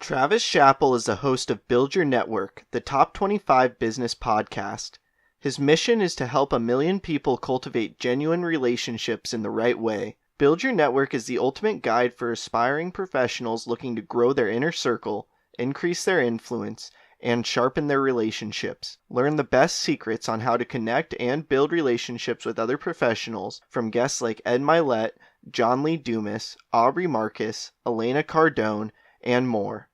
Travis Chappell is the host of Build Your Network, the top 25 business podcast. His mission is to help 1 million people cultivate genuine relationships in the right way. Build Your Network is the ultimate guide for aspiring professionals looking to grow their inner circle, increase their influence, and sharpen their relationships. Learn the best secrets on how to connect and build relationships with other professionals from guests like Ed Milet, John Lee Dumas, Aubrey Marcus, Elena Cardone, and more.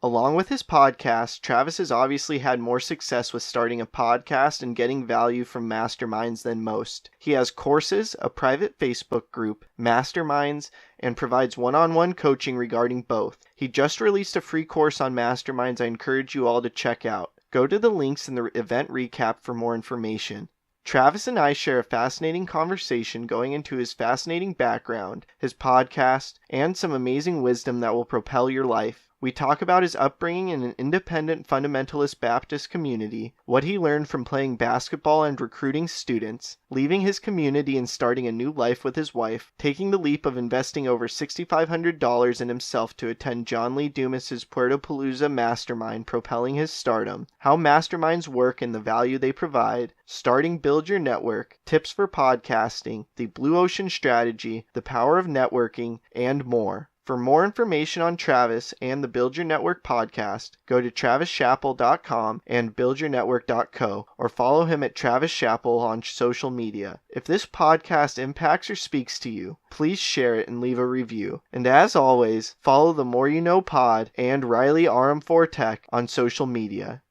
Along with his podcast, Travis has obviously had more success with starting a podcast and getting value from masterminds than most. He has courses, a private Facebook group, masterminds, and provides one-on-one coaching regarding both. He just released a free course on masterminds I encourage you all to check out. Go to the links in the event recap for more information. Travis and I share a fascinating conversation going into his fascinating background, his podcast, and some amazing wisdom that will propel your life. We talk about his upbringing in an Independent Fundamentalist Baptist community, what he learned from playing basketball and recruiting students, leaving his community and starting a new life with his wife, taking the leap of investing over $6,500 in himself to attend John Lee Dumas PuertoPalooza mastermind, propelling his stardom, how masterminds work and the value they provide, starting Build Your Network, tips for podcasting, the Blue Ocean strategy, the power of networking, and more. For more information on Travis and the Build Your Network podcast, go to travischappell.com and buildyournetwork.co or follow him at Travis Chappell on social media. If this podcast impacts or speaks to you, please share it and leave a review. And as always, follow the More You Know Pod and Riley RM4 Tech on social media.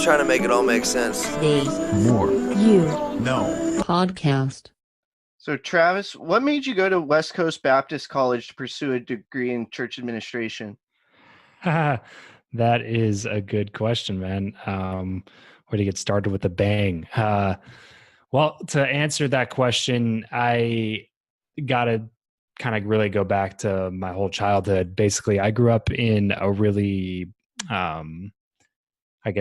Trying to make it all make sense. The More You Know podcast. So Travis, what made you go to West Coast Baptist College to pursue a degree in church administration? That is a good question, man. Where to get started with a bang? Well, to answer that question, I got to kind of really go back to my whole childhood. Basically, I grew up in a really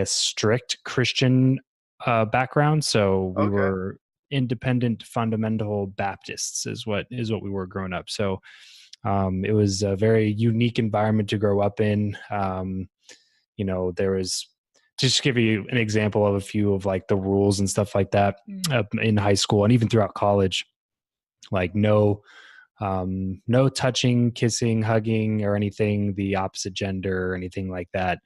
strict Christian background. So we were Independent Fundamental Baptists is what we were growing up. So it was a very unique environment to grow up in. There was, just to give you an example of a few of like the rules and stuff like that in high school and even throughout college, like no touching, kissing, hugging, or anything the opposite gender or anything like that.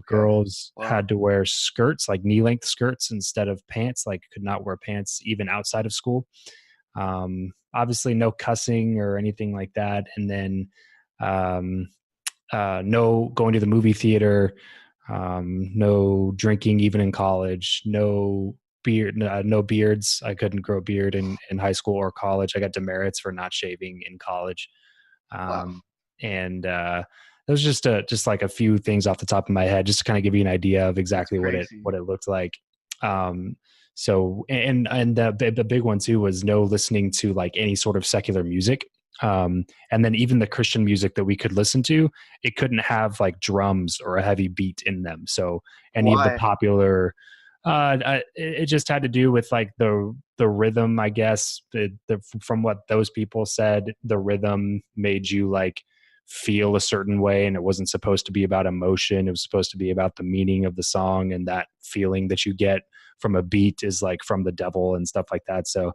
Girls had to wear skirts, like knee-length skirts instead of pants, like could not wear pants even outside of school. Obviously no cussing or anything like that. And then no going to the movie theater, no drinking even in college, no beards. I couldn't grow a beard in high school or college. I got demerits for not shaving in college. And those just like a few things off the top of my head, just to kind of give you an idea of exactly what it looked like. So the big one too was no listening to like any sort of secular music. And then even the Christian music that we could listen to, it couldn't have like drums or a heavy beat in them. So any of the popular, it just had to do with like the rhythm, I guess. From what those people said, the rhythm made you like feel a certain way, and it wasn't supposed to be about emotion. It was supposed to be about the meaning of the song, and that feeling that you get from a beat is like from the devil and stuff like that. So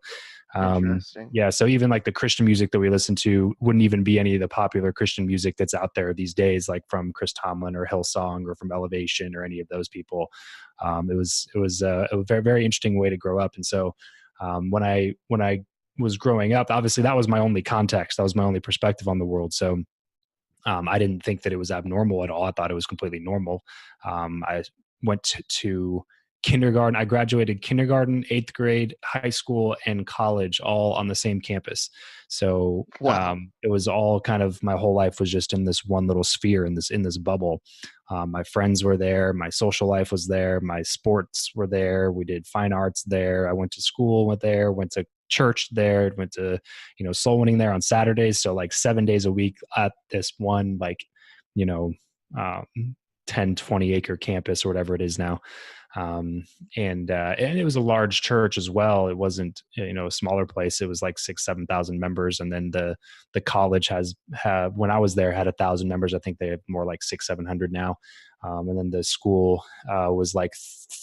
so even like the Christian music that we listen to wouldn't even be any of the popular Christian music that's out there these days, like from Chris Tomlin or Hillsong or from Elevation or any of those people. It was a very, very interesting way to grow up. And so when I was growing up, obviously that was my only context, that was my only perspective on the world. So I didn't think that it was abnormal at all. I thought it was completely normal. I went to kindergarten. I graduated kindergarten, 8th grade, high school, and college all on the same campus. So it was all kind of, my whole life was just in this one little sphere, in this bubble. My friends were there. My social life was there. My sports were there. We did fine arts there. I went to school, went to church there, went to, soul winning there on Saturdays. So like 7 days a week at this one, 10, 20 acre campus or whatever it is now. And it was a large church as well. It wasn't, a smaller place. It was like 7,000 members. And then the college when I was there, had 1,000 members. I think they have more like 700 now. And then the school was like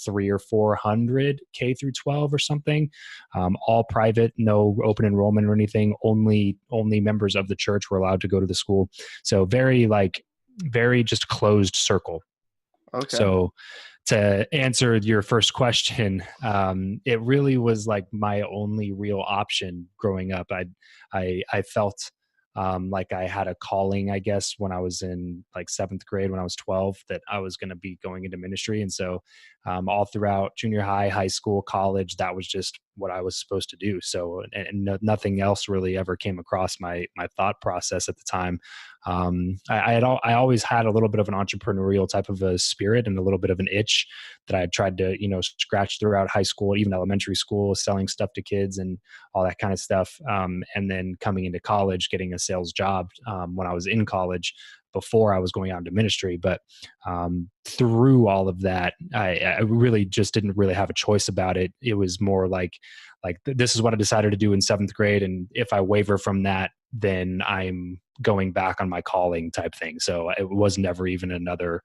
300 or 400 K through 12 or something, all private, no open enrollment or anything. Only members of the church were allowed to go to the school. So very just closed circle. Okay. So to answer your first question, it really was like my only real option growing up. I felt like I had a calling, I guess, when I was in like 7th grade, when I was 12, that I was going to be going into ministry. And so all throughout junior high, high school, college, that was just what I was supposed to do. So, and nothing else really ever came across my thought process at the time. I always had a little bit of an entrepreneurial type of a spirit and a little bit of an itch that I had tried to, scratch throughout high school, even elementary school, selling stuff to kids and all that kind of stuff. And then coming into college, getting a sales job when I was in college before I was going out into ministry. But through all of that, I really just didn't really have a choice about it. It was more like this is what I decided to do in 7th grade. And if I waver from that, then I'm going back on my calling type thing. So it was never even another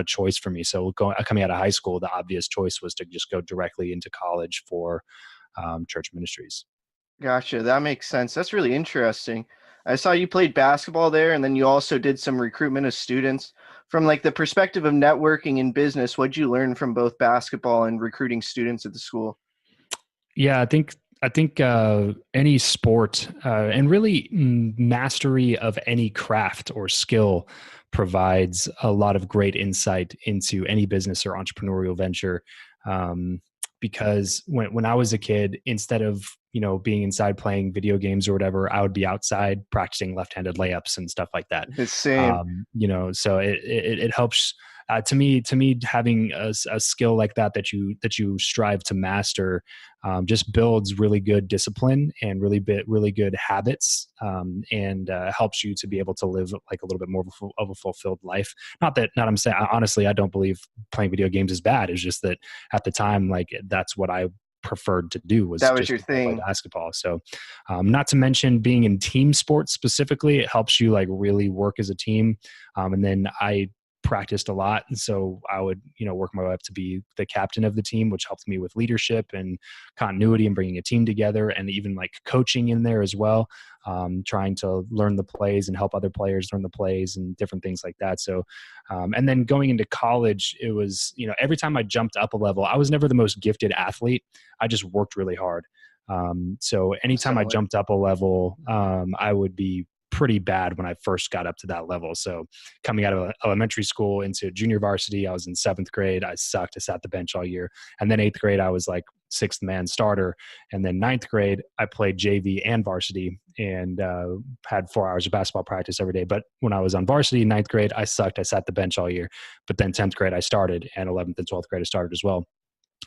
choice for me. So coming out of high school, the obvious choice was to just go directly into college for church ministries. Gotcha. That makes sense. That's really interesting. I saw you played basketball there, and then you also did some recruitment of students. From like the perspective of networking in business, what'd you learn from both basketball and recruiting students at the school? Yeah, I think any sport and really mastery of any craft or skill provides a lot of great insight into any business or entrepreneurial venture. Because when I was a kid, instead of being inside playing video games or whatever, I would be outside practicing left-handed layups and stuff like that. The same. So it helps. To me, having a skill like that you strive to master, just builds really good discipline and really good habits, and helps you to be able to live like a little bit more of a fulfilled life. Not I'm saying, honestly, I don't believe playing video games is bad. It's just that at the time, like that's what I preferred to do was That was just your thing. play basketball. So not to mention being in team sports specifically, it helps you like really work as a team. And then I practiced a lot. And so I would, work my way up to be the captain of the team, which helped me with leadership and continuity and bringing a team together, and even like coaching in there as well, trying to learn the plays and help other players learn the plays and different things like that. So, and then going into college, it was, every time I jumped up a level, I was never the most gifted athlete. I just worked really hard. So anytime I jumped up a level, I would be pretty bad when I first got up to that level. So coming out of elementary school into junior varsity, I was in 7th grade. I sucked. I sat the bench all year. And then 8th grade, I was like 6th man starter. And then 9th grade, I played JV and varsity and had 4 hours of basketball practice every day. But when I was on varsity, 9th grade, I sucked. I sat the bench all year. But then 10th grade, I started, and 11th and 12th grade, I started as well.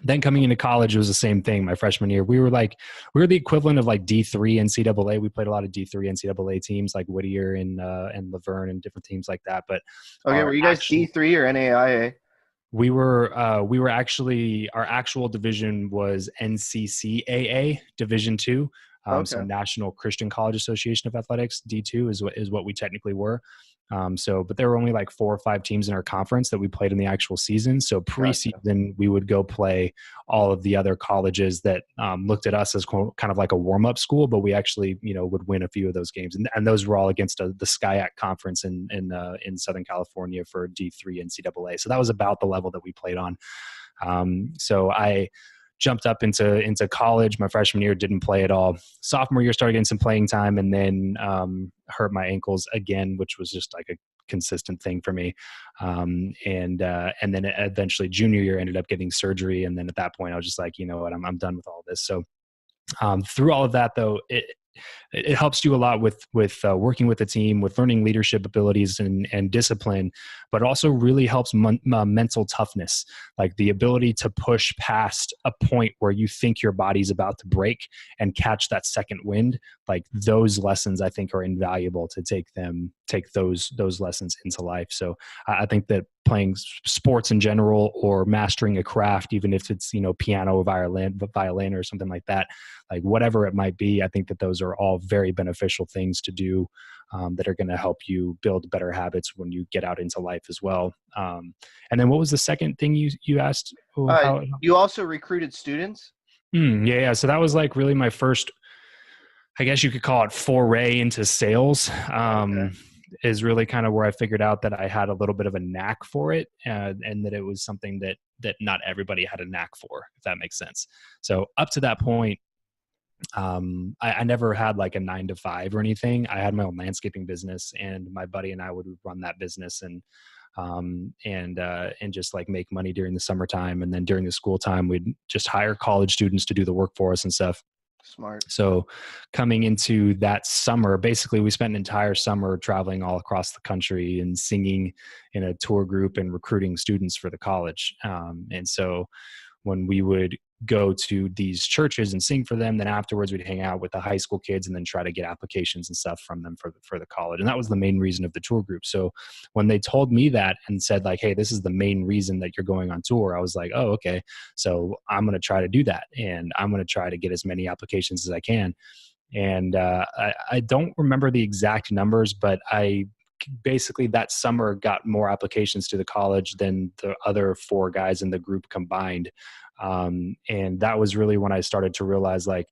Then coming into college, it was the same thing. My freshman year, we were the equivalent of like D3 NCAA. We played a lot of D3 NCAA teams like Whittier and Laverne and different teams like that. But okay, were you guys D3 or NAIA? We were actually, our actual division was NCCAA Division II. Okay. So National Christian College Association of Athletics, D2 is what we technically were. But there were only like 4 or 5 teams in our conference that we played in the actual season. So preseason, we would go play all of the other colleges that looked at us as kind of like a warm-up school, but we actually, would win a few of those games. And those were all against the SCIAC conference in Southern California for D3 NCAA. So that was about the level that we played on. So I jumped up into college. My freshman year, didn't play at all. Sophomore year, started getting some playing time, and then hurt my ankles again, which was just like a consistent thing for me. And then eventually junior year, ended up getting surgery. And then at that point, I was just like, you know what, I'm done with all this. So through all of that, though, it helps you a lot with working with a team, with learning leadership abilities and discipline, but also really helps mental toughness, like the ability to push past a point where you think your body's about to break and catch that second wind. Like those lessons, I think, are invaluable to take those lessons into life. So I think that playing sports in general, or mastering a craft, even if it's, piano, violin or something like that, like whatever it might be, I think that those are all very beneficial things to do, that are going to help you build better habits when you get out into life as well. And then what was the second thing you asked? You also recruited students? Yeah. So that was like really my first, I guess you could call it, foray into sales. Okay. Is really kind of where I figured out that I had a little bit of a knack for it, and that it was something that not everybody had a knack for, if that makes sense. So up to that point, I never had like a 9-to-5 or anything. I had my own landscaping business, and my buddy and I would run that business and just like make money during the summertime. And then during the school time, we'd just hire college students to do the work for us and stuff. Smart. So coming into that summer, basically we spent an entire summer traveling all across the country and singing in a tour group and recruiting students for the college. And so when we would go to these churches and sing for them, then afterwards we'd hang out with the high school kids and then try to get applications and stuff from them for the college. And that was the main reason of the tour group. So when they told me that and said like, hey, this is the main reason that you're going on tour, I was like, oh, okay. So I'm going to try to do that. And I'm going to try to get as many applications as I can. And I don't remember the exact numbers, but I basically that summer got more applications to the college than the other 4 guys in the group combined. And that was really when I started to realize like,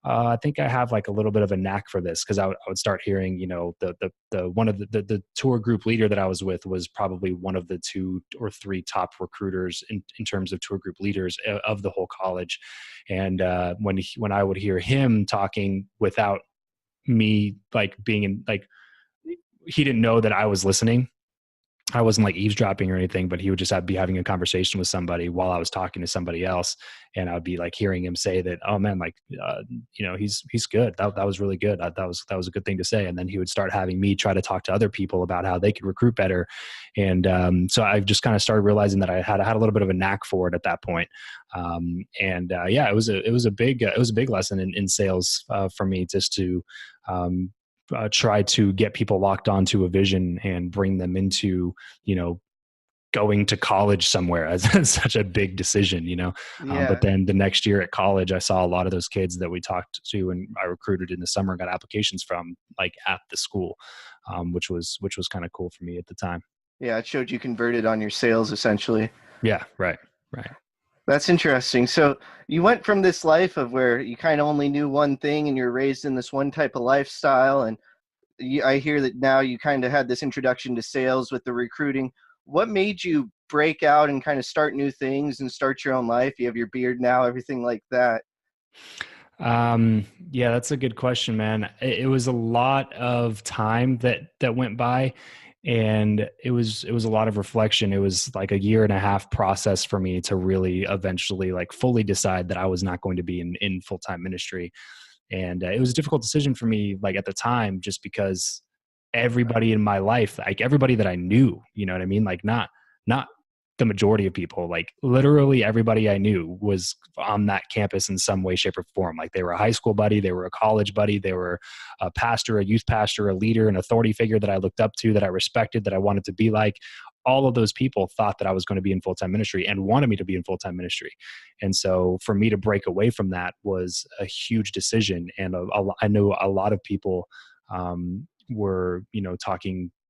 I think I have like a little bit of a knack for this. Cause I would start hearing, the tour group leader that I was with was probably one of the 2 or 3 top recruiters in terms of tour group leaders of the whole college. And, when I would hear him talking without me like being in, like, he didn't know that I was listening. I wasn't like eavesdropping or anything, but he would just be having a conversation with somebody while I was talking to somebody else. And I'd be like hearing him say that, oh man, like, he's good. That was really good. That was a good thing to say. And then he would start having me try to talk to other people about how they could recruit better. And so I've just kind of started realizing that I had a little bit of a knack for it at that point. It was a big lesson in sales for me, just to, try to get people locked onto a vision and bring them into, going to college somewhere as such a big decision, Yeah. But then the next year at college, I saw a lot of those kids that we talked to and I recruited in the summer and got applications from, like, at the school, which was kind of cool for me at the time. Yeah. It showed you converted on your sales essentially. Yeah. Right. That's interesting. So you went from this life of where you kind of only knew one thing and you're raised in this one type of lifestyle. And I hear that now you kind of had this introduction to sales with the recruiting. What made you break out and kind of start new things and start your own life? You have your beard now, everything like that. Yeah, that's a good question, man. It was a lot of time that went by. And it was a lot of reflection. It was like a 1.5-year process for me to really eventually like fully decide that I was not going to be in full-time ministry. And it was a difficult decision for me, like at the time, just because everybody in my life, like everybody that I knew, you know what I mean? Like not the majority of people, like literally everybody I knew was on that campus in some way, shape, or form. Like they were a high school buddy, they were a college buddy, they were a pastor, a youth pastor, a leader, an authority figure that I looked up to, that I respected, that I wanted to be like. All of those people thought that I was going to be in full-time ministry and wanted me to be in full-time ministry. And so for me to break away from that was a huge decision. And I know a lot of people were,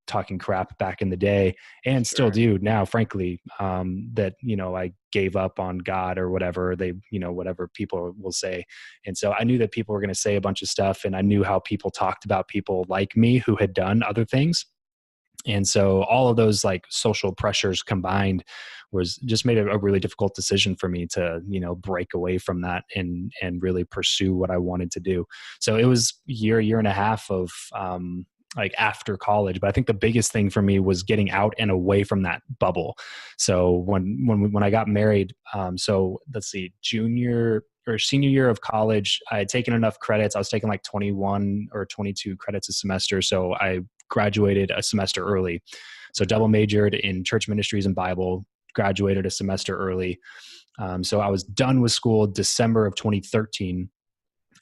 talking crap back in the day and still do now, frankly, that, I gave up on God or whatever whatever people will say. And so I knew that people were going to say a bunch of stuff, and I knew how people talked about people like me who had done other things. And so all of those like social pressures combined was just made a really difficult decision for me to, break away from that and really pursue what I wanted to do. So it was a 1.5 years of, like after college. But I think the biggest thing for me was getting out and away from that bubble. So when I got married, so let's see, junior or senior year of college, I had taken enough credits. I was taking like 21 or 22 credits a semester. So I graduated a semester early. So double majored in church ministries and Bible, graduated a semester early. So I was done with school December of 2013,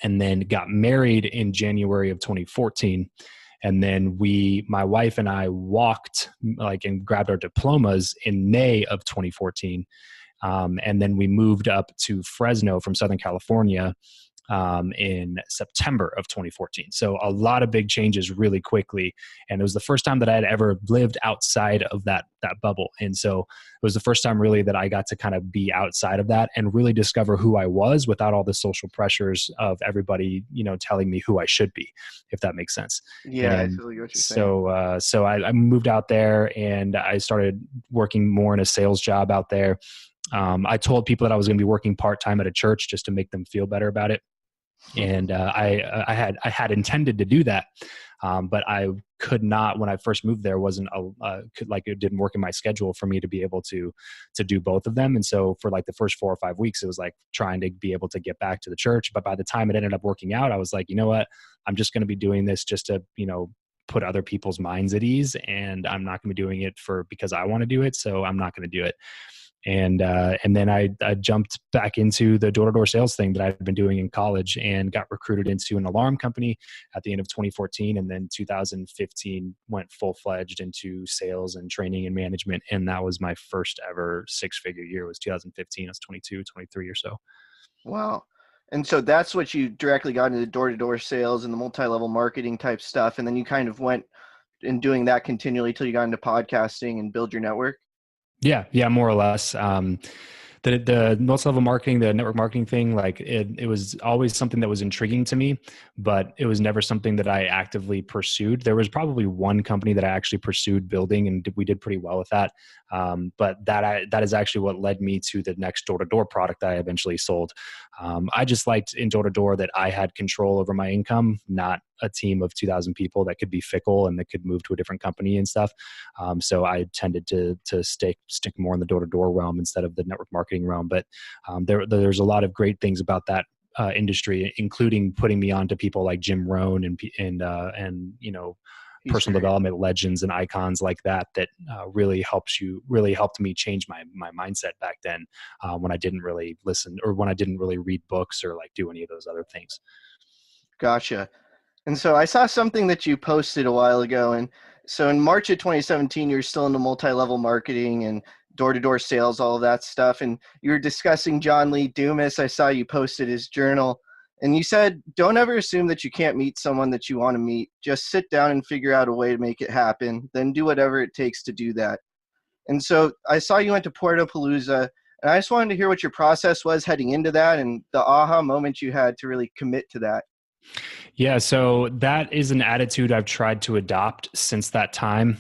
and then got married in January of 2014. And then my wife and I walked and grabbed our diplomas in May of 2014. And then we moved up to Fresno from Southern California in September of 2014. So a lot of big changes really quickly. And it was the first time that I had ever lived outside of that bubble. And so it was the first time really that I got to kind of be outside of that and really discover who I was without all the social pressures of everybody, telling me who I should be, if that makes sense. Yeah, And I feel what you're saying. so I moved out there and I started working more in a sales job out there. I told people that I was going to be working part-time at a church just to make them feel better about it. And I had intended to do that, but I could not, when I first moved there, it didn't work in my schedule for me to be able to do both of them. And so for like the first 4 or 5 weeks, it was like trying to be able to get back to the church. But by the time it ended up working out, I was like, you know what, I'm just going to be doing this just to, put other people's minds at ease. And I'm not going to be doing it because I want to do it. So I'm not going to do it. And then I jumped back into the door-to-door sales thing that I'd been doing in college and got recruited into an alarm company at the end of 2014. And then 2015 went full-fledged into sales and training and management. And that was my first ever six-figure year. Was 2015. I was 22, 23 or so. Wow. And so that's what you directly got into the door-to-door sales and the multi-level marketing type stuff. And then you kind of went in doing that continually till you got into podcasting and build your network. Yeah, more or less. The multi-level marketing, the network marketing thing, like it was always something that was intriguing to me, but it was never something that I actively pursued. There was probably one company that I actually pursued building, and we did pretty well with that. But that is actually what led me to the next door-to-door product that I eventually sold. I just liked in door-to-door that I had control over my income, not a team of 2,000 people that could be fickle and that could move to a different company and stuff. So I tended to stick more in the door-to-door realm instead of the network marketing realm. But there's a lot of great things about that industry, including putting me on to people like Jim Rohn and personal development legends and icons like that really helped me change my mindset back then, when I didn't really listen or when I didn't really read books or like do any of those other things. Gotcha. And so I saw something that you posted a while ago. And so in March of 2017, you're still into multi-level marketing and door-to-door sales, all of that stuff. And you were discussing John Lee Dumas. I saw you posted his journal. And you said, don't ever assume that you can't meet someone that you want to meet. Just sit down and figure out a way to make it happen. Then do whatever it takes to do that. And so I saw you went to PuertoPalooza. And I just wanted to hear what your process was heading into that and the aha moment you had to really commit to that. Yeah, so that is an attitude I've tried to adopt since that time.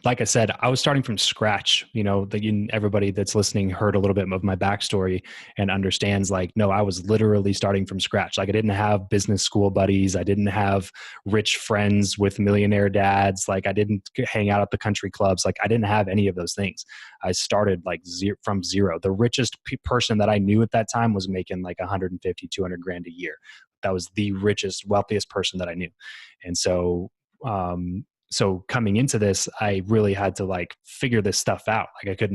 Like I said, I was starting from scratch. Everybody that's listening heard a little bit of my backstory and understands no, I was literally starting from scratch. Like I didn't have business school buddies. I didn't have rich friends with millionaire dads. Like I didn't hang out at the country clubs. Like I didn't have any of those things. I started from zero. The richest person that I knew at that time was making like 150, 200 grand a year. That was the richest, wealthiest person that I knew. And so, coming into this, I really had to figure this stuff out. Like I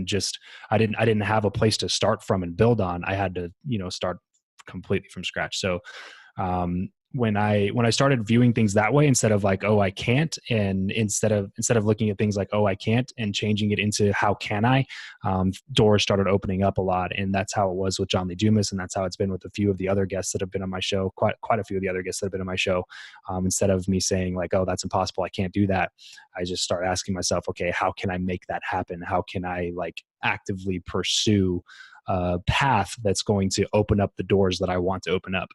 didn't have a place to start from and build on. I had to, start completely from scratch. So, when I started viewing things that way, instead of oh, I can't, and instead of looking at things like, oh, I can't, and changing it into how can I, doors started opening up a lot. And that's how it was with John Lee Dumas. And that's how it's been with a few of the other guests that have been on my show, quite a few of the other guests that have been on my show. Instead of me saying oh, that's impossible, I can't do that, I just start asking myself, okay, how can I make that happen? How can I actively pursue a path that's going to open up the doors that I want to open up?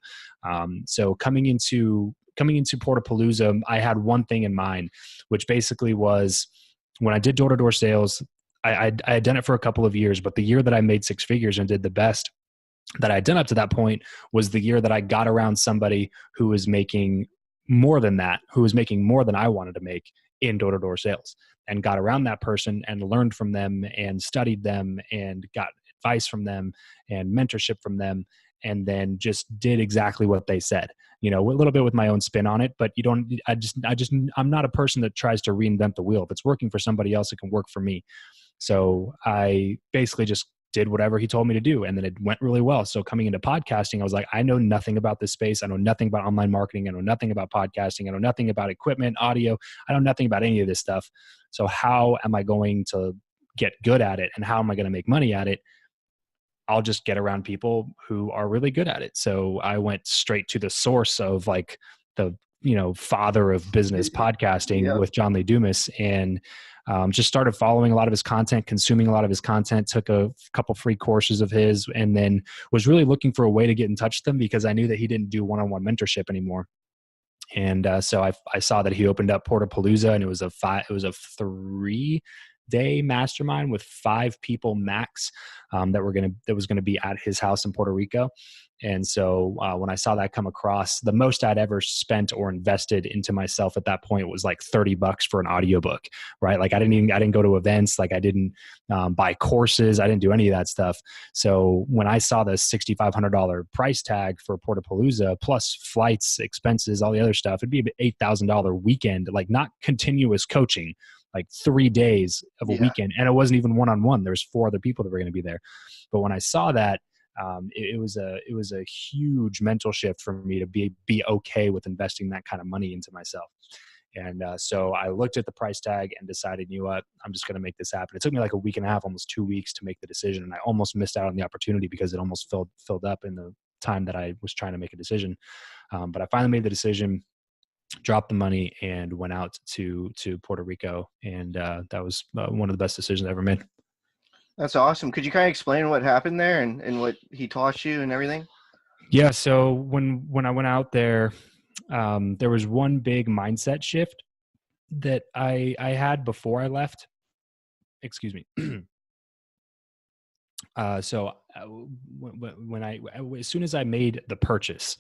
So coming into PuertoPalooza, I had one thing in mind, which basically was when I did door-to-door sales, I had done it for a couple of years, but the year that I made six figures and did the best that I had done up to that point was the year that I got around somebody who was making more than that, who was making more than I wanted to make in door-to-door sales, and got around that person and learned from them and studied them and got advice from them and mentorship from them, and then just did exactly what they said, a little bit with my own spin on it. But I'm not a person that tries to reinvent the wheel. If it's working for somebody else, it can work for me. So I basically just did whatever he told me to do, and then it went really well. So coming into podcasting, I was like, I know nothing about this space. I know nothing about online marketing. I know nothing about podcasting. I know nothing about equipment, audio. I know nothing about any of this stuff. So how am I going to get good at it, and how am I going to make money at it? I'll just get around people who are really good at it. So I went straight to the source of like the, father of business podcasting with John Lee Dumas, and just started following a lot of his content, consuming a lot of his content, took a couple free courses of his, and then was really looking for a way to get in touch with him because I knew that he didn't do one-on-one mentorship anymore. And so I saw that he opened up PuertoPalooza, and it was a 3-day mastermind with 5 people max that was gonna be at his house in Puerto Rico. And so when I saw that come across, the most I'd ever spent or invested into myself at that point was like $30 for an audiobook, right? Like I didn't go to events. Like I didn't buy courses. I didn't do any of that stuff. So when I saw the $6,500 price tag for PuertoPalooza plus flights, expenses, all the other stuff, it'd be an $8,000 weekend, like not continuous coaching, like 3 days of a weekend. And it wasn't even one-on-one. There's 4 other people that were going to be there. But when I saw that, it was a huge mental shift for me to be okay with investing that kind of money into myself. And so I looked at the price tag and decided, you know what, I'm just going to make this happen. It took me like a week and a half, almost 2 weeks to make the decision. And I almost missed out on the opportunity because it almost filled up in the time that I was trying to make a decision. But I finally made the decision, dropped the money, and went out to Puerto Rico. And that was one of the best decisions I ever made. That's awesome. Could you kind of explain what happened there and what he taught you and everything? Yeah. So when I went out there, there was one big mindset shift that I had before I left. Excuse me. So when as soon as I made the purchase,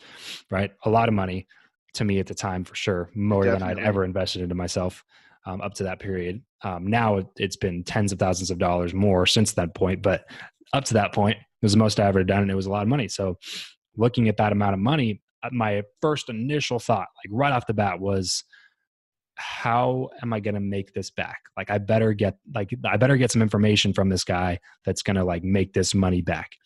right, a lot of money to me at the time, for sure, more Definitely. Than I'd ever invested into myself up to that period. Now it's been tens of thousands of dollars more since that point, but up to that point, it was the most I ever done, and it was a lot of money. So looking at that amount of money, my first initial thought, like right off the bat, was, how am I going to make this back? Like I better get some information from this guy that's going to like make this money back.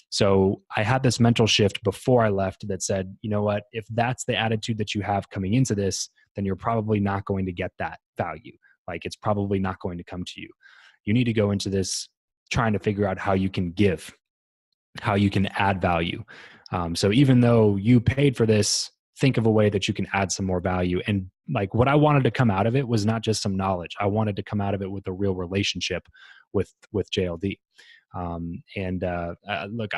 So I had this mental shift before I left that said, you know what, if that's the attitude that you have coming into this, then you're probably not going to get that value. Like it's probably not going to come to you. You need to go into this trying to figure out how you can give, how you can add value. So even though you paid for this, think of a way that you can add some more value. And like what I wanted to come out of it was not just some knowledge. I wanted to come out of it with a real relationship with JLD. Look,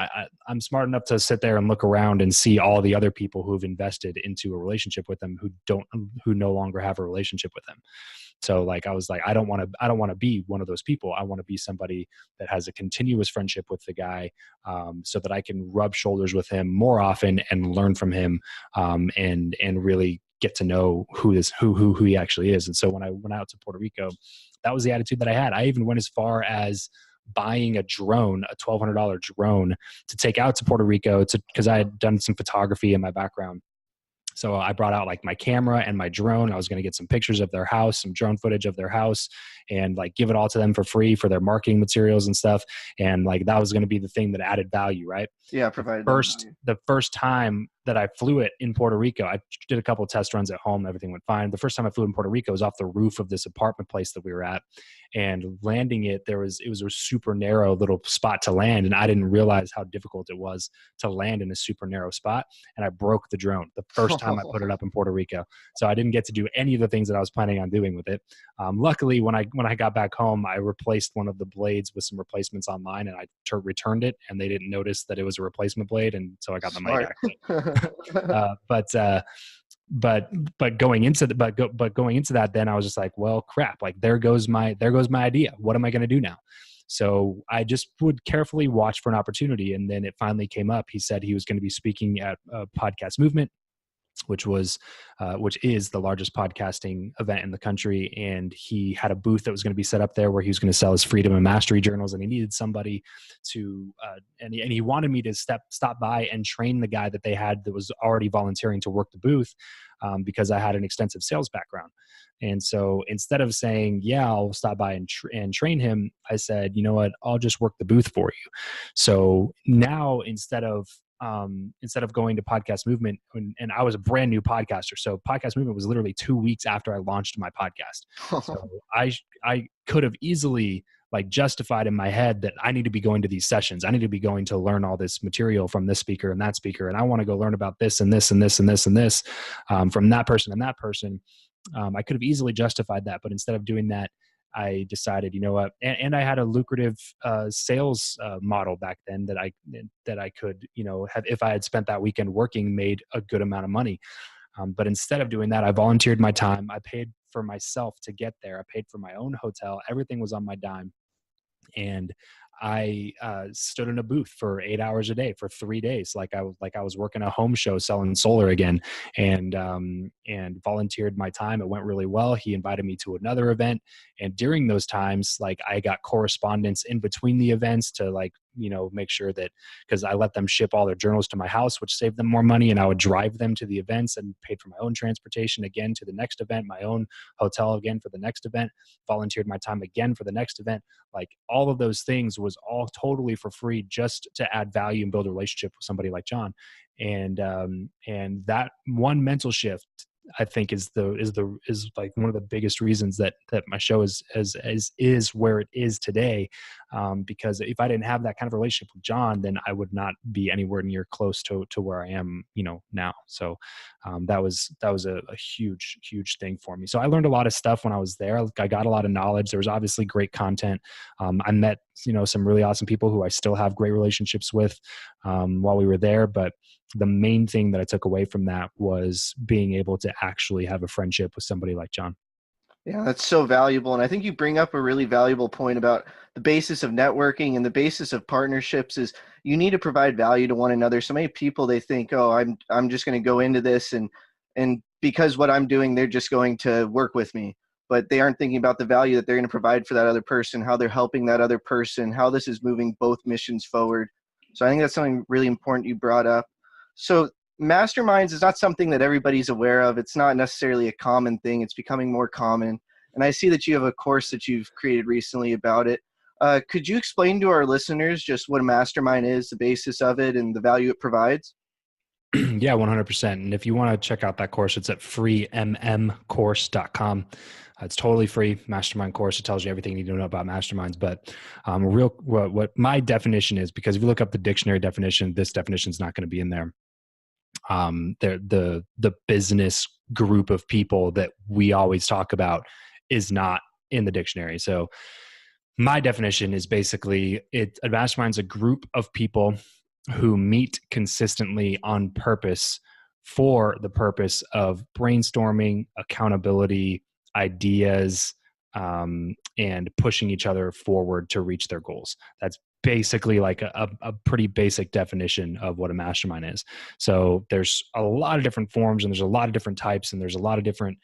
I'm smart enough to sit there and look around and see all the other people who've invested into a relationship with them who no longer have a relationship with them. So like, I was like, I don't want to be one of those people. I want to be somebody that has a continuous friendship with the guy, so that I can rub shoulders with him more often and learn from him, and really get to know who he actually is. And so when I went out to Puerto Rico, that was the attitude that I had. I even went as far as buying a drone, a $1,200 drone, to take out to Puerto Rico because I had done some photography in my background. So I brought out like my camera and my drone. I was going to get some pictures of their house, some drone footage of their house, and like give it all to them for free for their marketing materials and stuff. And like, that was going to be the thing that added value, right? Yeah. Provided the first time that I flew it in Puerto Rico, I did a couple of test runs at home. Everything went fine. The first time I flew in Puerto Rico was off the roof of this apartment place that we were at, and landing it was a super narrow little spot to land. And I didn't realize how difficult it was to land in a super narrow spot. And I broke the drone the first time I put it up in Puerto Rico. So I didn't get to do any of the things that I was planning on doing with it. Luckily, when I got back home, I replaced one of the blades with some replacements online, and I returned it, and they didn't notice that it was a replacement blade. And so I got the money back. But going into that, then I was just like, well, crap, like there goes my idea. What am I going to do now? So I just would carefully watch for an opportunity. And then it finally came up. He said he was going to be speaking at a podcast movement. which is the largest podcasting event in the country. And he had a booth that was going to be set up there where he was going to sell his freedom and mastery journals. And he needed somebody to, and he wanted me to stop by and train the guy that they had that was already volunteering to work the booth, because I had an extensive sales background. And so instead of saying, yeah, I'll stop by and train him, I said, you know what, I'll just work the booth for you. So now instead of going to Podcast Movement, and I was a brand new podcaster. So Podcast Movement was literally 2 weeks after I launched my podcast. So I could have easily justified in my head that I need to be going to these sessions. I need to be going to learn all this material from this speaker and that speaker. And I want to go learn about this and this and this and this and this from that person and that person. I could have easily justified that, but instead of doing that, I decided, you know what, and I had a lucrative sales model back then that I could, have, if I had spent that weekend working, made a good amount of money. But instead of doing that, I volunteered my time. I paid for myself to get there. I paid for my own hotel. Everything was on my dime. And I stood in a booth for 8 hours a day for 3 days, like I was working a home show selling solar again, and volunteered my time. It went really well. He invited me to another event, and during those times, I got correspondence in between the events to make sure that, because I let them ship all their journals to my house, which saved them more money, and I would drive them to the events and paid for my own transportation again to the next event, my own hotel again for the next event, volunteered my time again for the next event. All of those things was all totally for free, just to add value and build a relationship with somebody like John. And that one mental shift, I think, is one of the biggest reasons that my show is where it is today. Because if I didn't have that kind of relationship with John, then I would not be anywhere near close to where I am, now. So that was a huge thing for me. So I learned a lot of stuff when I was there. I got a lot of knowledge. There was obviously great content. I met some really awesome people who I still have great relationships with while we were there. But the main thing that I took away from that was being able to actually have a friendship with somebody like John. Yeah, that's so valuable. And I think you bring up a really valuable point about the basis of networking and the basis of partnerships is you need to provide value to one another. So many people, they think, oh, I'm just going to go into this and because what I'm doing, they're just going to work with me. But they aren't thinking about the value that they're going to provide for that other person, how they're helping that other person, how this is moving both missions forward. So I think that's something really important you brought up. So masterminds is not something that everybody's aware of. It's not necessarily a common thing. It's becoming more common. And I see that you have a course that you've created recently about it. Could you explain to our listeners just what a mastermind is, the basis of it, and the value it provides? Yeah, 100%. And if you want to check out that course, it's at freemmcourse.com. It's totally free mastermind course. It tells you everything you need to know about masterminds. But what my definition is, because if you look up the dictionary definition, this definition is not going to be in there. The business group of people that we always talk about is not in the dictionary. So my definition is basically a mastermind is a group of people who meet consistently on purpose for the purpose of brainstorming, accountability, ideas, and pushing each other forward to reach their goals. That's basically a pretty basic definition of what a mastermind is. So there's a lot of different forms and there's a lot of different types and there's a lot of different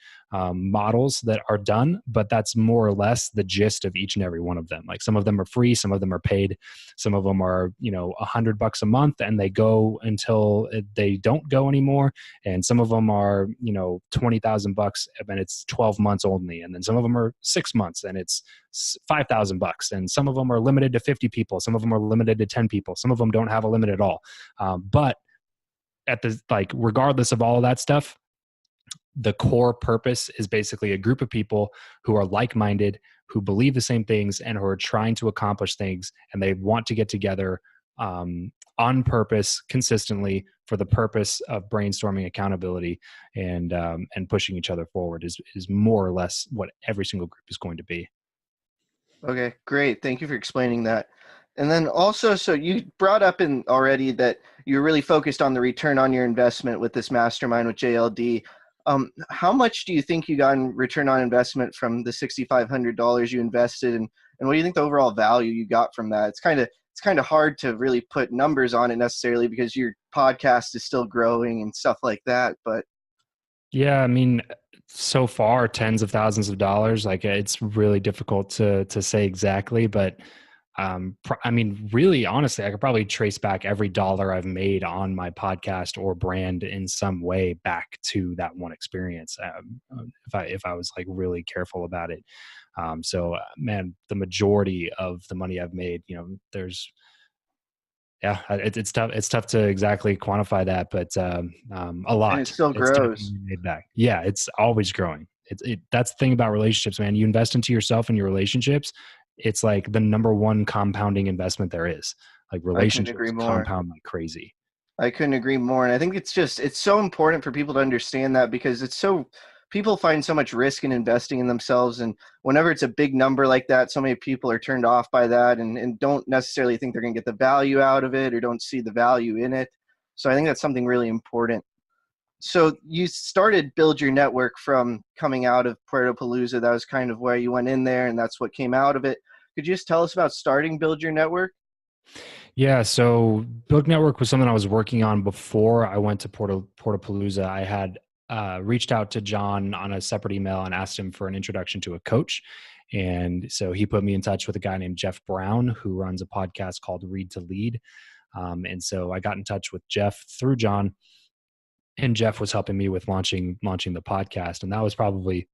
models that are done, but that's more or less the gist of each and every one of them. Some of them are free, some of them are paid, some of them are, $100 a month and they go until they don't go anymore. And some of them are, $20,000 and it's 12 months only. And then some of them are 6 months and it's $5,000. And some of them are limited to 50 people. Some of them are limited to 10 people. Some of them don't have a limit at all. But regardless of all of that stuff, the core purpose is basically a group of people who are like-minded, who believe the same things and who are trying to accomplish things. And they want to get together on purpose consistently for the purpose of brainstorming, accountability, and pushing each other forward is more or less what every single group is going to be. Okay, great. Thank you for explaining that. And then also, so you brought up already that you're really focused on the return on your investment with this mastermind with JLD. How much do you think you got in return on investment from the $6,500 you invested, and what do you think the overall value you got from that? It's kind of hard to really put numbers on it necessarily because your podcast is still growing and stuff like that. But Yeah, I mean, so far tens of thousands of dollars. Like it's really difficult to say exactly, but I mean, really, honestly, I could probably trace back every dollar I've made on my podcast or brand in some way back to that one experience. If I was like really careful about it. Man, the majority of the money I've made, there's yeah, it's tough. It's tough to exactly quantify that, but a And it lot. still It's grows. definitely made back. Yeah, it's always growing. That's the thing about relationships, man. You invest into yourself and your relationships. It's like the number one compounding investment there is. Like I couldn't agree relationships more. compound like crazy. I couldn't agree more. And I think it's so important for people to understand that, because people find so much risk in investing in themselves. And whenever it's a big number like that, so many people are turned off by that, and don't necessarily think they're going to get the value out of it, or don't see the value in it. So I think that's something really important. So you started Build Your Network from coming out of PuertoPalooza. That was kind of where you went in there, and that's what came out of it. Could you just tell us about starting Build Your Network? Yeah, so Book Network was something I was working on before I went to Portapalooza. I had reached out to John on a separate email and asked him for an introduction to a coach. And so he put me in touch with a guy named Jeff Brown, who runs a podcast called Read to Lead. And so I got in touch with Jeff through John, and Jeff was helping me with launching the podcast. And that was probably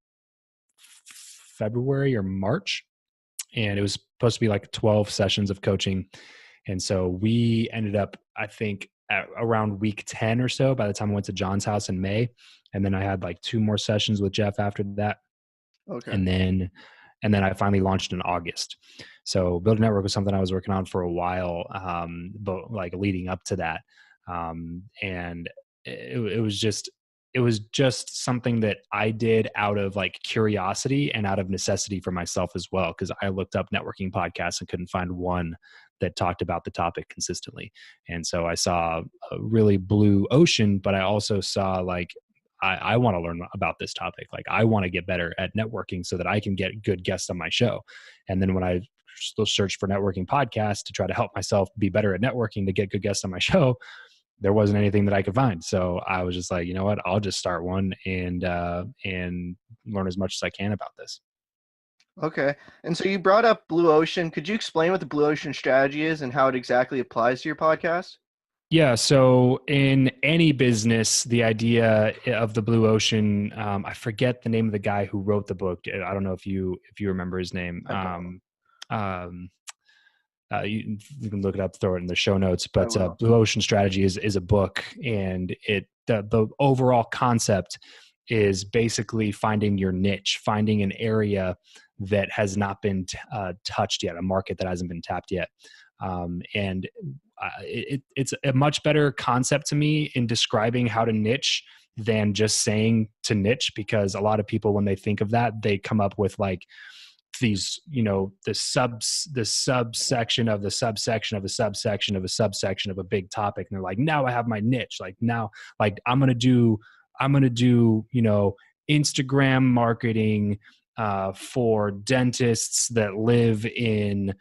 February or March. And it was supposed to be like 12 sessions of coaching. And so we ended up, I think, at around week 10 or so by the time I went to John's house in May. And then I had like 2 more sessions with Jeff after that. Okay. And then I finally launched in August. So Build a Network was something I was working on for a while, but like leading up to that. And it was just something that I did out of like curiosity and out of necessity for myself as well. Cause I looked up networking podcasts and couldn't find one that talked about the topic consistently. And so I saw a really blue ocean, but I also saw like, I want to learn about this topic. Like I want to get better at networking so that I can get good guests on my show. And then when I still searched for networking podcasts to try to help myself be better at networking to get good guests on my show, there wasn't anything that I could find. So I was just like, you know what, I'll just start one and learn as much as I can about this. Okay. And so you brought up Blue Ocean. Could you explain what the Blue Ocean strategy is and how it exactly applies to your podcast? Yeah. So in any business, the idea of the blue ocean, I forget the name of the guy who wrote the book. I don't know if you remember his name. You can look it up, throw it in the show notes, but Blue Ocean Strategy is a book, and the overall concept is basically finding your niche, finding an area that has not been touched yet, a market that hasn't been tapped yet. And it's a much better concept to me in describing how to niche than just saying to niche, because a lot of people, when they think of that, they come up with like these, the subsection of the subsection of the subsection of a subsection of a big topic. And they're like, now I have my niche. Like now, like I'm going to do, Instagram marketing for dentists that live in,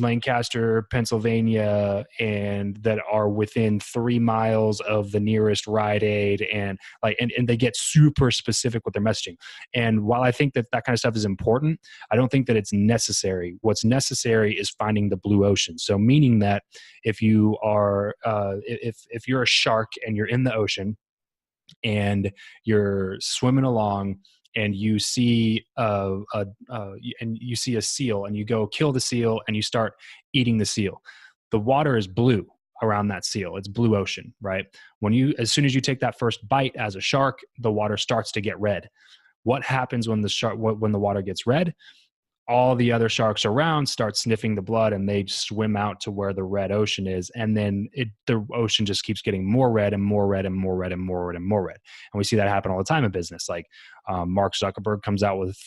Lancaster, Pennsylvania, and that are within 3 miles of the nearest Rite Aid, and they get super specific with their messaging. And while I think that kind of stuff is important, I don't think that it's necessary. What's necessary is finding the blue ocean. So meaning that if you are, if you're a shark and you're in the ocean and you're swimming along, and you see a seal, and you go kill the seal and you start eating the seal. The water is blue around that seal. It's blue ocean, right? As soon as you take that first bite as a shark, the water starts to get red. What happens when the water gets red? All the other sharks around start sniffing the blood, and they swim out to where the red ocean is. And then the ocean just keeps getting more red and more red and more red and more red and more red. And we see that happen all the time in business. Like Mark Zuckerberg comes out with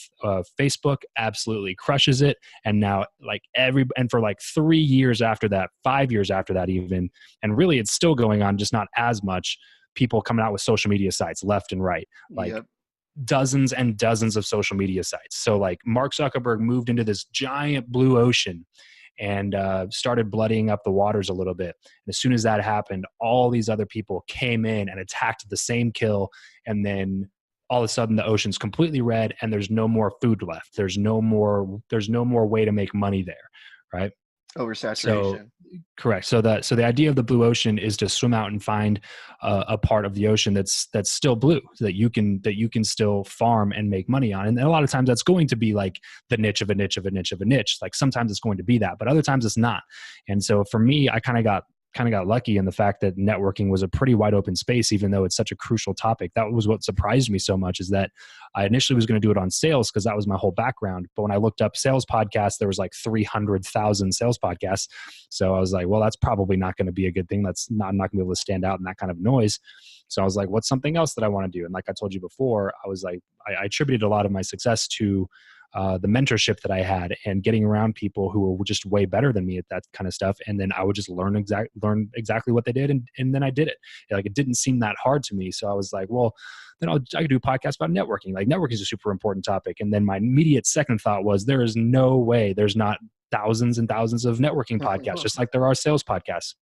Facebook, absolutely crushes it. And now and for like 3 years after that, 5 years after that even, and really it's still going on, just not as much, people coming out with social media sites left and right. Yep. Dozens and dozens of social media sites. So like Mark Zuckerberg moved into this giant blue ocean, and started bloodying up the waters a little bit. And as soon as that happened, all these other people came in and attacked the same kill, and then all of a sudden the ocean's completely red and there's no more food left. There's no more way to make money there, right? Oversaturation. So, correct. So the idea of the blue ocean is to swim out and find a part of the ocean that's still blue, so that you can still farm and make money on. And a lot of times that's going to be like the niche of a niche of a niche of a niche. Like sometimes it's going to be that, but other times it's not. And so for me, I kind of got lucky in the fact that networking was a pretty wide open space, even though it's such a crucial topic. That was what surprised me so much, is that I initially was going to do it on sales because that was my whole background. But when I looked up sales podcasts, there was like 300,000 sales podcasts. So I was like, well, that's probably not going to be a good thing. I'm not going to be able to stand out in that kind of noise. So I was like, what's something else that I want to do? And like I told you before, I was like, I attributed a lot of my success to the mentorship that I had and getting around people who were just way better than me at that kind of stuff. And then I would just learn exactly what they did. And then I did it. Like, it didn't seem that hard to me. So I was like, well, then I could do a podcast about networking. Like, networking is a super important topic. And then my immediate second thought was, there is no way there's not thousands and thousands of networking podcasts, just like there are sales podcasts.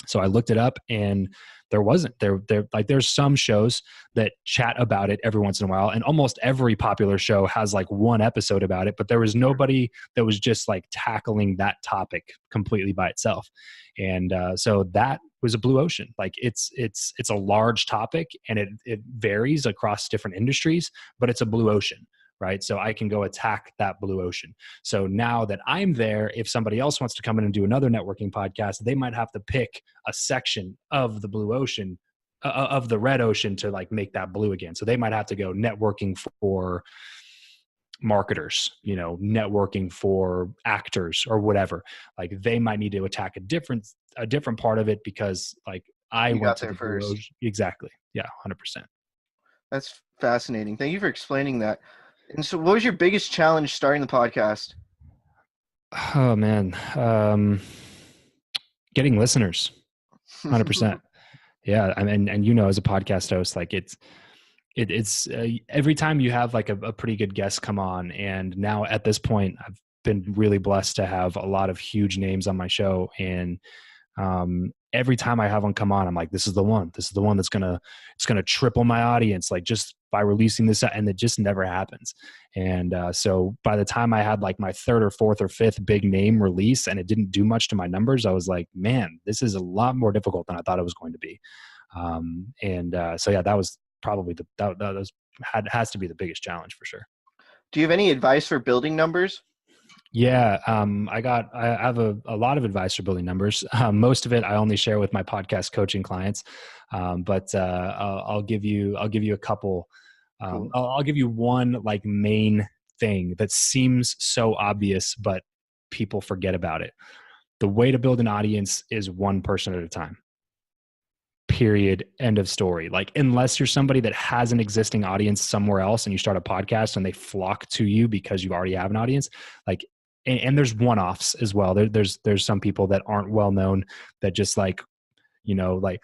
So I looked it up, and there wasn't. There's some shows that chat about it every once in a while, and almost every popular show has like one episode about it, but there was nobody that was just like tackling that topic completely by itself. And so that was a blue ocean. Like, it's a large topic, and it varies across different industries, but it's a blue ocean. Right. So I can go attack that blue ocean. So now that I'm there, if somebody else wants to come in and do another networking podcast, they might have to pick a section of the blue ocean, of the red ocean, to like make that blue again. So they might have to go networking for marketers, networking for actors or whatever. Like, they might need to attack a different part of it, because like I went to the blue ocean. Exactly. Yeah. 100%. That's fascinating. Thank you for explaining that. And so what was your biggest challenge starting the podcast? Oh man. Getting listeners. 100%. Yeah. I mean, and as a podcast host, like it's every time you have like a pretty good guest come on, and now at this point, I've been really blessed to have a lot of huge names on my show. And every time I have one come on, I'm like, this is the one that's it's going to triple my audience, like just by releasing this, and it just never happens. And so by the time I had like my third or fourth or fifth big name release, and it didn't do much to my numbers, I was like, man, this is a lot more difficult than I thought it was going to be. So yeah, that was probably has to be the biggest challenge for sure. Do you have any advice for building numbers? Yeah, I have a lot of advice for building numbers. Most of it I only share with my podcast coaching clients, but I'll give you a couple. Cool. I'll give you one like main thing that seems so obvious, but people forget about it. The way to build an audience is one person at a time. Period. End of story. Like, unless you're somebody that has an existing audience somewhere else and you start a podcast and they flock to you because you already have an audience, like, and there's one-offs as well. There's some people that aren't well known that just like, I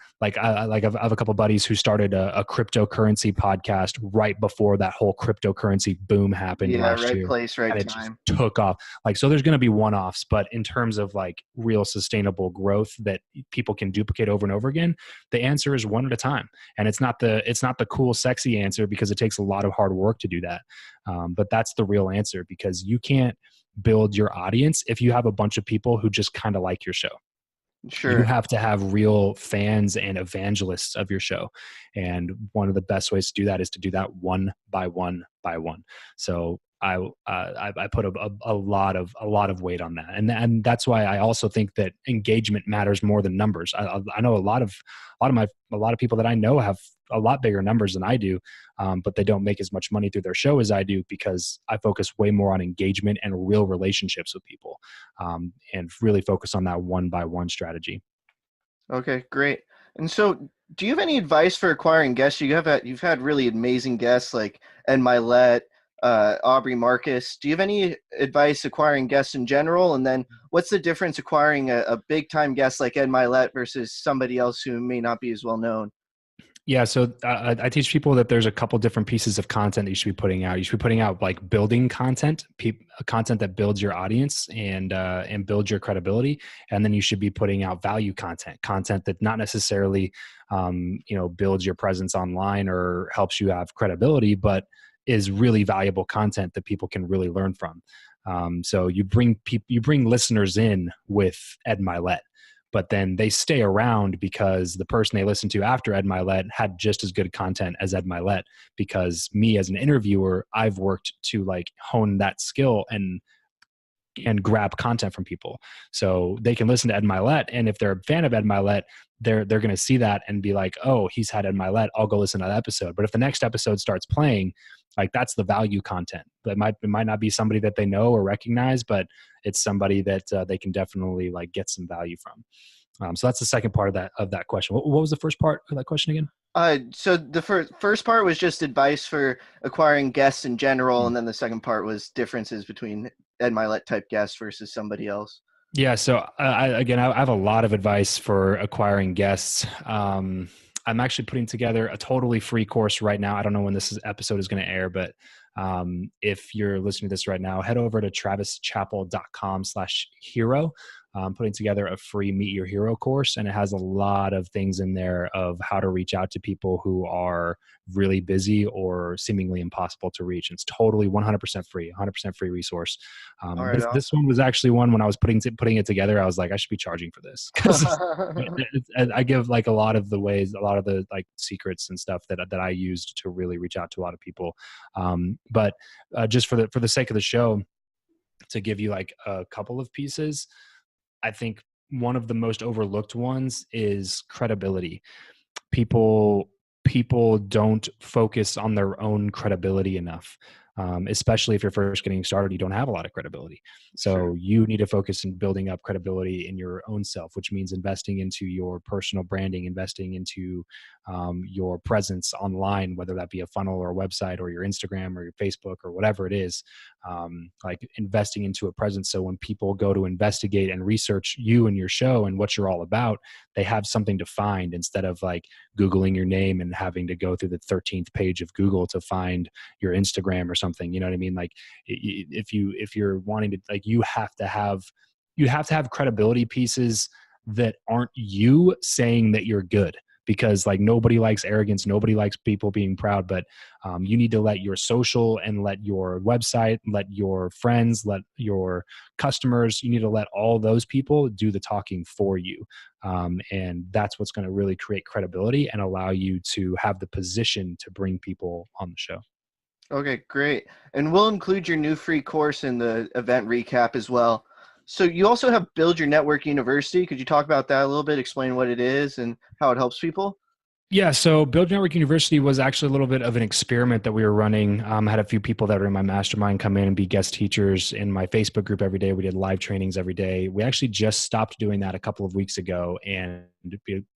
have a couple of buddies who started a cryptocurrency podcast right before that whole cryptocurrency boom happened last year. Right place, right and time. It just took off. Like, so there's going to be one-offs, but in terms of like real sustainable growth that people can duplicate over and over again, the answer is one at a time. And it's not the cool, sexy answer, because it takes a lot of hard work to do that. But that's the real answer, because you can't build your audience if you have a bunch of people who just kind of like your show. Sure. You have to have real fans and evangelists of your show. And one of the best ways to do that is to do that one by one by one. So I put a lot of weight on that. And that's why I also think that engagement matters more than numbers. I know a lot of people that I know have a lot bigger numbers than I do, but they don't make as much money through their show as I do, because I focus way more on engagement and real relationships with people, and really focus on that one by one strategy. Okay, great. And so, do you have any advice for acquiring guests? You've had really amazing guests like Ed Milet, Aubrey Marcus. Do you have any advice acquiring guests in general? And then what's the difference acquiring a big time guest like Ed Milet versus somebody else who may not be as well known? Yeah, so I teach people that there's a couple different pieces of content that you should be putting out. You should be putting out like building content, content that builds your audience and builds your credibility, and then you should be putting out value content, content that not necessarily builds your presence online or helps you have credibility, but is really valuable content that people can really learn from. So you bring listeners in with Ed Milet, but then they stay around because the person they listen to after Ed Milet had just as good content as Ed Milet, because me as an interviewer, I've worked to like hone that skill and grab content from people. So they can listen to Ed Milet, and if they're a fan of Ed Milet, they're going to see that and be like, oh, he's had Ed Milet, I'll go listen to that episode. But if the next episode starts playing, like that's the value content. It might not be somebody that they know or recognize, but it's somebody that they can definitely like get some value from. So that's the second part of that question. What was the first part of that question again? So the first part was just advice for acquiring guests in general, and then the second part was differences between Ed Milet type guests versus somebody else. Yeah. So I have a lot of advice for acquiring guests. I'm actually putting together a totally free course right now. I don't know when episode is going to air, but if you're listening to this right now, head over to travischappell.com/hero. I'm putting together a free Meet Your Hero course, and it has a lot of things in there of how to reach out to people who are really busy or seemingly impossible to reach. It's totally 100% free, 100% free resource. This one was actually one when I was putting it together, I was like, I should be charging for this. I give like a lot of the like secrets and stuff that I used to really reach out to a lot of people. But just for the sake of the show, to give you like a couple of pieces, I think one of the most overlooked ones is credibility. People don't focus on their own credibility enough. Especially if you're first getting started, you don't have a lot of credibility. So sure, you need to focus in building up credibility in your own self, which means investing into your personal branding, investing into your presence online, whether that be a funnel or a website or your Instagram or your Facebook or whatever it is, like investing into a presence. So when people go to investigate and research you and your show and what you're all about, they have something to find instead of like Googling your name and having to go through the 13th page of Google to find your Instagram or something. You know what I mean? Like if you're wanting to, like, you have to have credibility pieces that aren't you saying that you're good, because like nobody likes arrogance. Nobody likes people being proud, but you need to let your social and let your website, let your friends, let your customers, you need to let all those people do the talking for you. And that's what's going to really create credibility and allow you to have the position to bring people on the show. Okay, great. And we'll include your new free course in the event recap as well. So you also have Build Your Network University. Could you talk about that a little bit, explain what it is and how it helps people? Yeah, so Build Your Network University was actually a little bit of an experiment that we were running. I had a few people that were in my mastermind come in and be guest teachers in my Facebook group every day. We did live trainings every day. We actually just stopped doing that a couple of weeks ago, and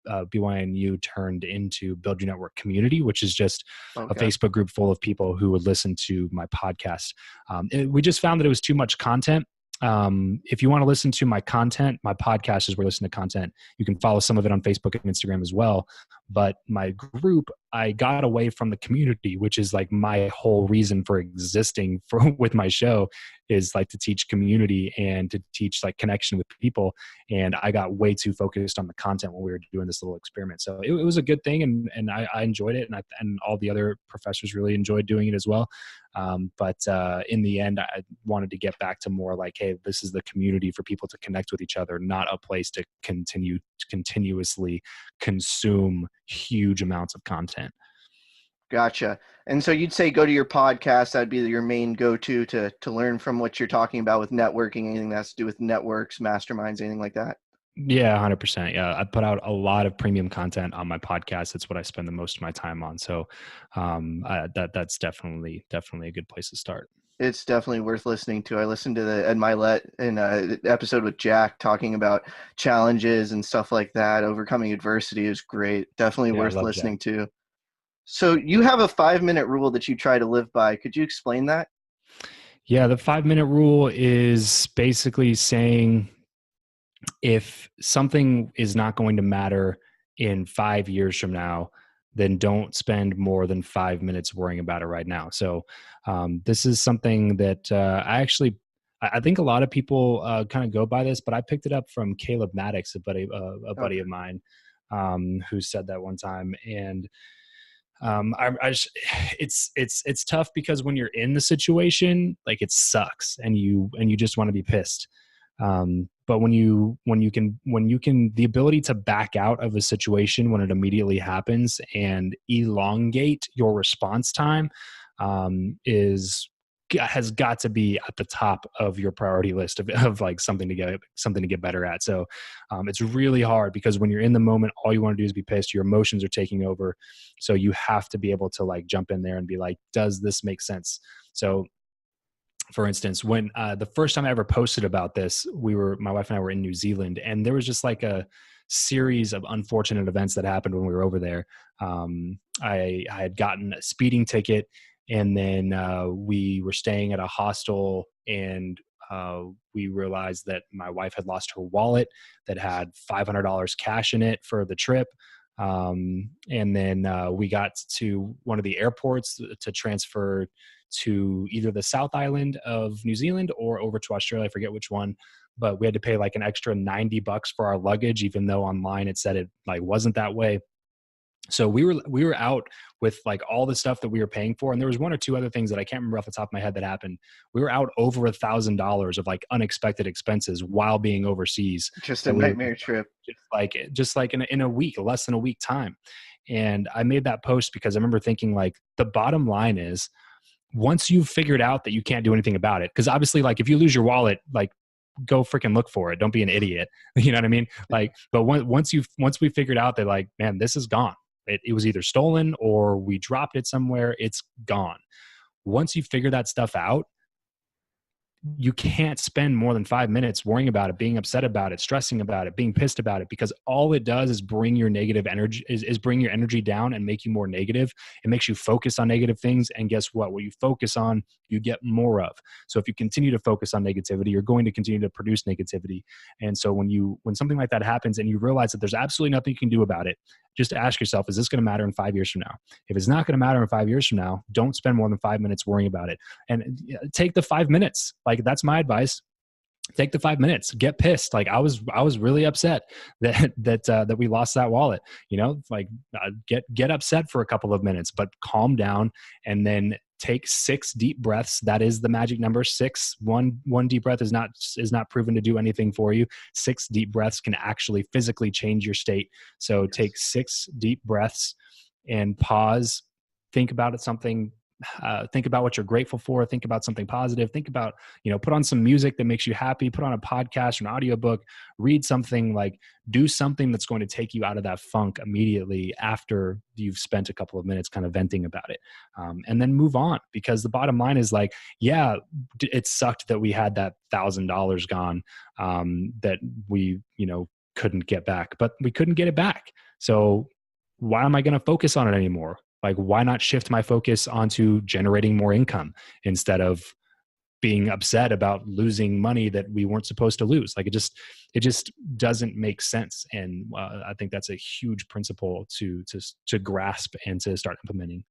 BYNU turned into Build Your Network Community, which is just a Facebook group full of people who would listen to my podcast. We just found that it was too much content. If you want to listen to my content, my podcast is where you listen to content. You can follow some of it on Facebook and Instagram as well. But my group, I got away from the community, which is like my whole reason for existing with my show, is like to teach community and to teach like connection with people. And I got way too focused on the content when we were doing this little experiment. So it was a good thing, and I enjoyed it, and all the other professors really enjoyed doing it as well. But in the end, I wanted to get back to more like, hey, this is the community for people to connect with each other, not a place to continuously consume huge amounts of content. Gotcha. And so you'd say go to your podcast. That'd be your main go-to to learn from what you're talking about with networking, anything that has to do with networks, masterminds, anything like that. Yeah, 100%. Yeah, I put out a lot of premium content on my podcast. It's what I spend the most of my time on. So that's definitely a good place to start. It's definitely worth listening to. I listened to the Ed Milet in an episode with Jack talking about challenges and stuff like that. Overcoming adversity is great. Definitely worth listening to. So you have a 5-minute rule that you try to live by. Could you explain that? Yeah, the 5-minute rule is basically saying if something is not going to matter in 5 years from now, then don't spend more than 5 minutes worrying about it right now. So this is something that I think a lot of people kind of go by this, but I picked it up from Caleb Maddox, a buddy of mine, who said that one time. And it's tough because when you're in the situation, like, it sucks and you just want to be pissed. But when you can, the ability to back out of a situation when it immediately happens and elongate your response time, has got to be at the top of your priority list of like something to get better at. So it's really hard because when you're in the moment, all you want to do is be pissed. Your emotions are taking over. So you have to be able to like jump in there and be like, does this make sense? So for instance, when the first time I ever posted about this, my wife and I were in New Zealand, and there was just like a series of unfortunate events that happened when we were over there. I had gotten a speeding ticket, and then we were staying at a hostel, and we realized that my wife had lost her wallet that had $500 cash in it for the trip. And then we got to one of the airports to transfer to either the South Island of New Zealand or over to Australia. I forget which one, but we had to pay like an extra $90 for our luggage, even though online it said it like wasn't that way. So we were out with like all the stuff that we were paying for. And there was one or two other things that I can't remember off the top of my head that happened. We were out over $1,000 of like unexpected expenses while being overseas. Just a nightmare trip. Just like in a week, less than a week time. And I made that post because I remember thinking like the bottom line is, once you've figured out that you can't do anything about it, because obviously like if you lose your wallet, like go freaking look for it. Don't be an idiot. You know what I mean? Like, but once we figured out that like, man, this is gone. It was either stolen or we dropped it somewhere. It's gone. Once you figure that stuff out, you can't spend more than 5 minutes worrying about it, being upset about it, stressing about it, being pissed about it, because all it does is bring your negative energy, is bring your energy down and make you more negative. It makes you focus on negative things. And guess what? What you focus on, you get more of. So if you continue to focus on negativity, you're going to continue to produce negativity. And so when something like that happens and you realize that there's absolutely nothing you can do about it, just ask yourself, is this going to matter in 5 years from now? If it's not going to matter in 5 years from now, don't spend more than 5 minutes worrying about it. And take the 5 minutes. Like, that's my advice. Take the 5 minutes, get pissed. Like I was really upset that we lost that wallet, get upset for a couple of minutes, but calm down and then take 6 deep breaths. That is the magic number. 6. One deep breath is not proven to do anything for you. 6 deep breaths can actually physically change your state. So take 6 deep breaths and pause, think about it, think about what you're grateful for. Think about something positive. Think about, put on some music that makes you happy, put on a podcast or an audiobook, read something, like do something that's going to take you out of that funk immediately after you've spent a couple of minutes kind of venting about it. And then move on, because the bottom line is like, yeah, it sucked that we had that $1,000 gone, that we, couldn't get back, but we couldn't get it back. So why am I going to focus on it anymore? Like, why not shift my focus onto generating more income instead of being upset about losing money that we weren't supposed to lose? Like, it just doesn't make sense. And I think that's a huge principle to grasp and to start implementing.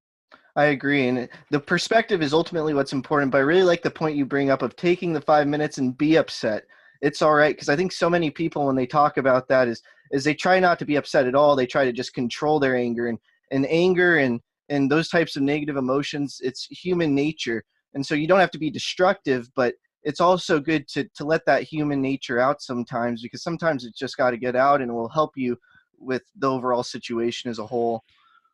I agree. And the perspective is ultimately what's important, but I really like the point you bring up of taking the 5 minutes and be upset. It's all right. Because I think so many people, when they talk about that, is they try not to be upset at all. They try to just control their anger, and anger and those types of negative emotions, it's human nature. And so you don't have to be destructive, but it's also good to let that human nature out sometimes, because sometimes it's just got to get out, and it will help you with the overall situation as a whole.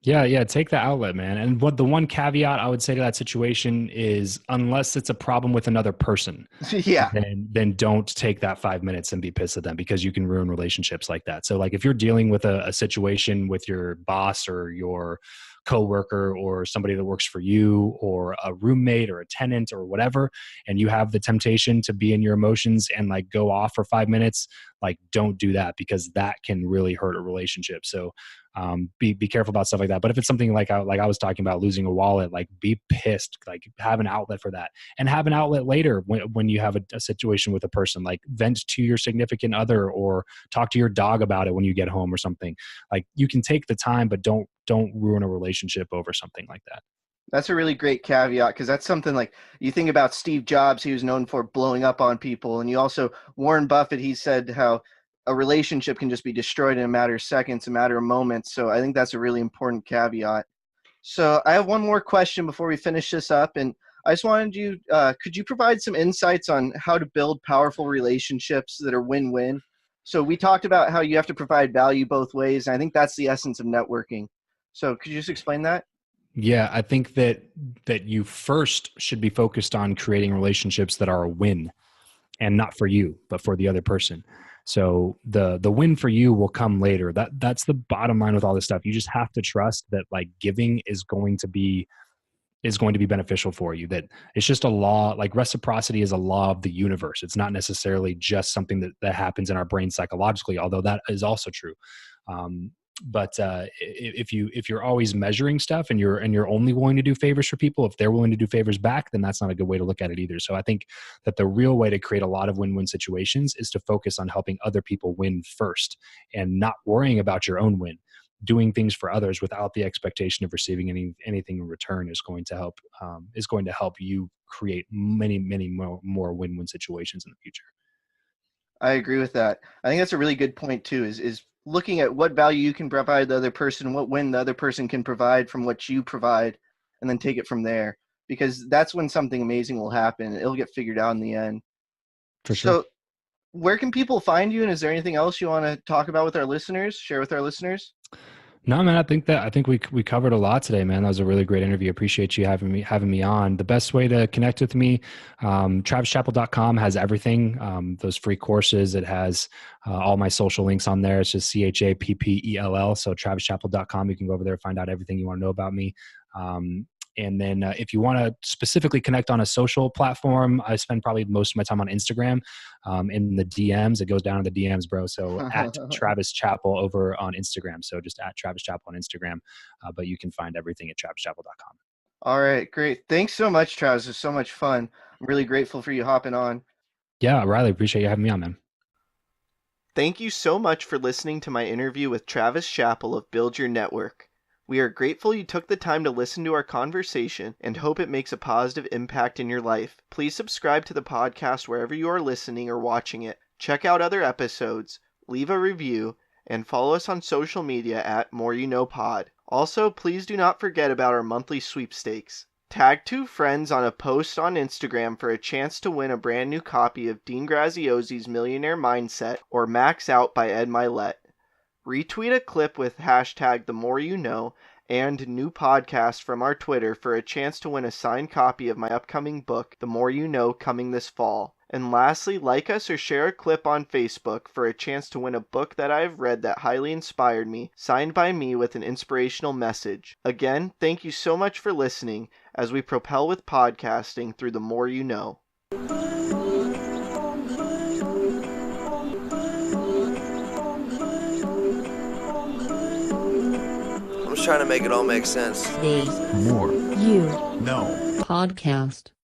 Yeah. Take the outlet, man. And what the one caveat I would say to that situation is, unless it's a problem with another person, yeah, then don't take that 5 minutes and be pissed at them, because you can ruin relationships like that. So like if you're dealing with a situation with your boss or your coworker or somebody that works for you or a roommate or a tenant or whatever, and you have the temptation to be in your emotions and like go off for 5 minutes, like don't do that, because that can really hurt a relationship. So be careful about stuff like that. But if it's something like I was talking about, losing a wallet, like be pissed, like have an outlet for that, and have an outlet later when you have a situation with a person, like vent to your significant other or talk to your dog about it when you get home or something. Like you can take the time, but don't don't ruin a relationship over something like that. That's a really great caveat, because that's something like you think about Steve Jobs, he was known for blowing up on people. And you also, Warren Buffett, he said how a relationship can just be destroyed in a matter of seconds, a matter of moments. So I think that's a really important caveat. So I have one more question before we finish this up. And I just wanted you, could you provide some insights on how to build powerful relationships that are win-win? So we talked about how you have to provide value both ways. And I think that's the essence of networking. So could you just explain that? Yeah, I think that you first should be focused on creating relationships that are a win, and not for you, but for the other person. So the win for you will come later. That's the bottom line with all this stuff. You just have to trust that like giving is going to be beneficial for you. That it's just a law, like reciprocity is a law of the universe. It's not necessarily just something that happens in our brain psychologically, although that is also true. But if you're always measuring stuff and you're only willing to do favors for people, if they're willing to do favors back, then that's not a good way to look at it either. So I think that the real way to create a lot of win-win situations is to focus on helping other people win first and not worrying about your own win. Doing things for others without the expectation of receiving anything in return is going to help you create many more win-win situations in the future. I agree with that. I think that's a really good point too, is looking at what value you can provide the other person, what win the other person can provide from what you provide, and then take it from there. Because that's when something amazing will happen. It'll get figured out in the end. For sure. So where can people find you? And is there anything else you want to talk about with our listeners, share with our listeners? No, man, I think we covered a lot today, man. That was a really great interview. Appreciate you having me on. The best way to connect with me, travischappell.com has everything. Those free courses. It has all my social links on there. It's just CHAPPELL. So travischappell.com. You can go over there and find out everything you want to know about me. And then if you want to specifically connect on a social platform, I spend probably most of my time on Instagram in the DMs. It goes down in the DMs, bro. So at Travis Chappell over on Instagram. So just at Travis Chappell on Instagram. But you can find everything at travischappell.com. All right, great. Thanks so much, Travis. It was so much fun. I'm really grateful for you hopping on. Yeah, Riley, appreciate you having me on, man. Thank you so much for listening to my interview with Travis Chappell of Build Your Network. We are grateful you took the time to listen to our conversation and hope it makes a positive impact in your life. Please subscribe to the podcast wherever you are listening or watching it. Check out other episodes, leave a review, and follow us on social media at themooreyouknow. Also, please do not forget about our monthly sweepstakes. Tag 2 friends on a post on Instagram for a chance to win a brand new copy of Dean Graziosi's Millionaire Mindset or Max Out by Ed Milet. Retweet a clip with hashtag themooreyouknow and new podcast from our Twitter for a chance to win a signed copy of my upcoming book, The More You Know, coming this fall. And lastly, like us or share a clip on Facebook for a chance to win a book that I have read that highly inspired me, signed by me with an inspirational message. Again, thank you so much for listening as we propel with podcasting through The More You Know. I'm just trying to make it all make sense. The More You Know Podcast.